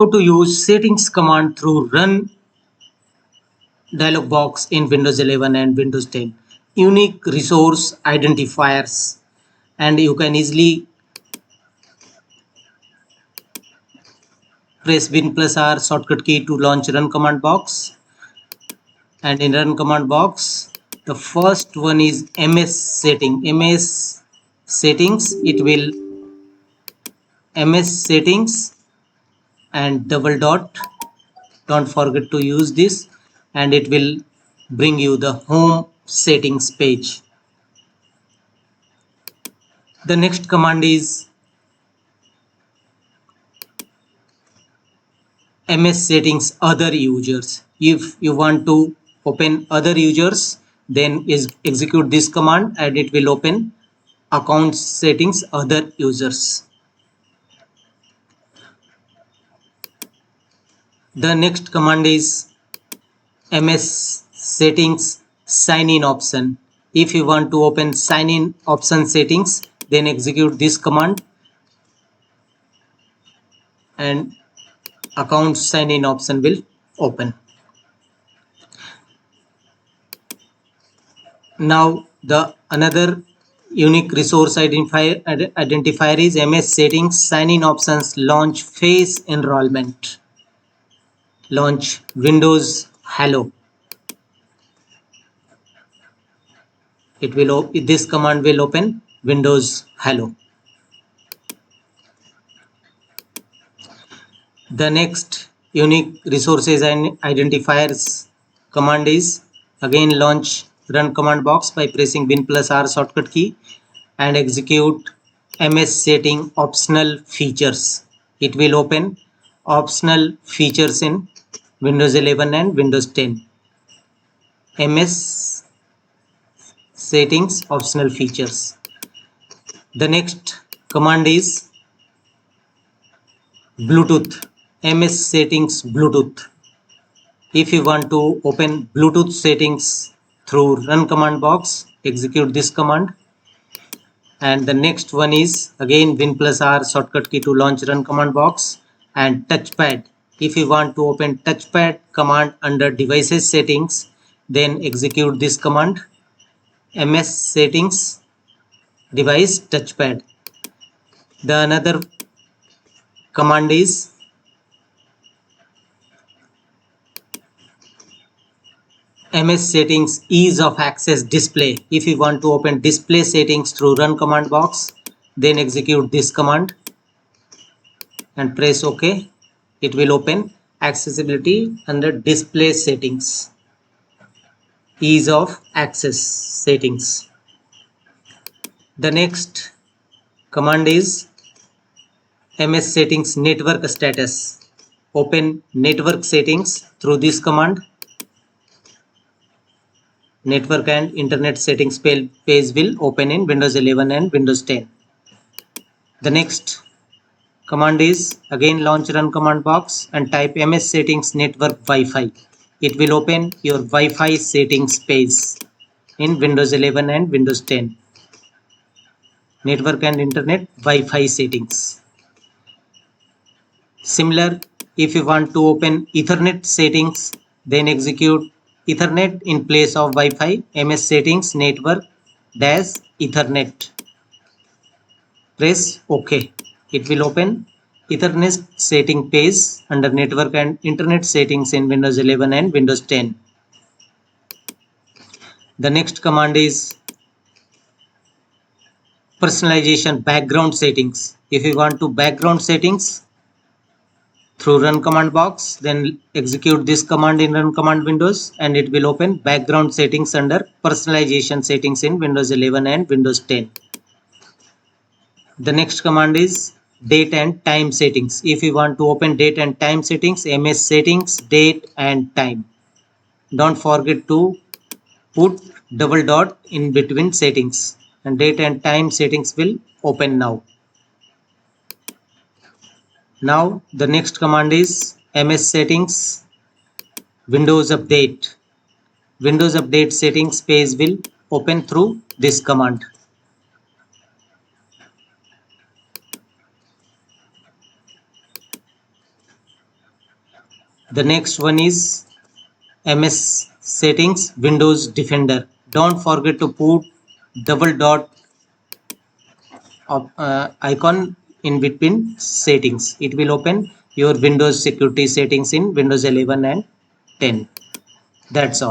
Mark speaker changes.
Speaker 1: How to use settings command through run dialog box in Windows 11 and Windows 10. Unique resource identifiers, and you can easily press Win plus R shortcut key to launch run command box. And in run command box, the first one is MS setting. MS settings, it will MS settings and double dot. Don't forget to use this, and it will bring you the home settings page. The next command is MS settings other users. If you want to open other users, then execute this command and it will open account settings other users. The next command is MS settings sign in option. If you want to open sign in option settings, then execute this command and account sign in option will open. Now the another unique resource identifier is MS settings sign in options launch phase enrollment. Launch Windows Hello. This command will open Windows Hello. The next unique resources and identifiers command is again launch run command box by pressing Win plus R shortcut key and execute MS setting optional features. It will open optional features in Windows 11 and Windows 10. MS settings optional features. The next command is Bluetooth. MS settings Bluetooth. If you want to open Bluetooth settings through run command box, execute this command. And the next one is again Win plus R shortcut key to launch run command box and touchpad. If you want to open touchpad command under devices settings, then execute this command MS settings device touchpad. The another command is MS settings ease of access display. If you want to open display settings through run command box, then execute this command and press OK. It will open accessibility under display settings, ease of access settings. The next command is MS settings network status. Open network settings through this command. Network and internet settings page will open in Windows 11 and Windows 10. The next command is again launch run command box and type MS settings network Wi-Fi. It will open your Wi-Fi settings page in Windows 11 and Windows 10. Network and internet Wi-Fi settings. Similar, if you want to open Ethernet settings, then execute Ethernet in place of Wi-Fi. MS settings network dash Ethernet. Press OK. It will open Ethernet setting page under network and internet settings in Windows 11 and Windows 10. The next command is personalization background settings. If you want to background settings through run command box, then execute this command in run command windows and it will open background settings under personalization settings in Windows 11 and Windows 10. The next command is date and time settings. If you want to open date and time settings, MS settings date and time. Don't forget to put double dot in between settings, and date and time settings will open now. Now the next command is MS settings Windows update. Windows update settings page will open through this command. The next one is MS settings, Windows Defender. Don't forget to put double dot icon in between settings. It will open your Windows security settings in Windows 11 and 10. That's all.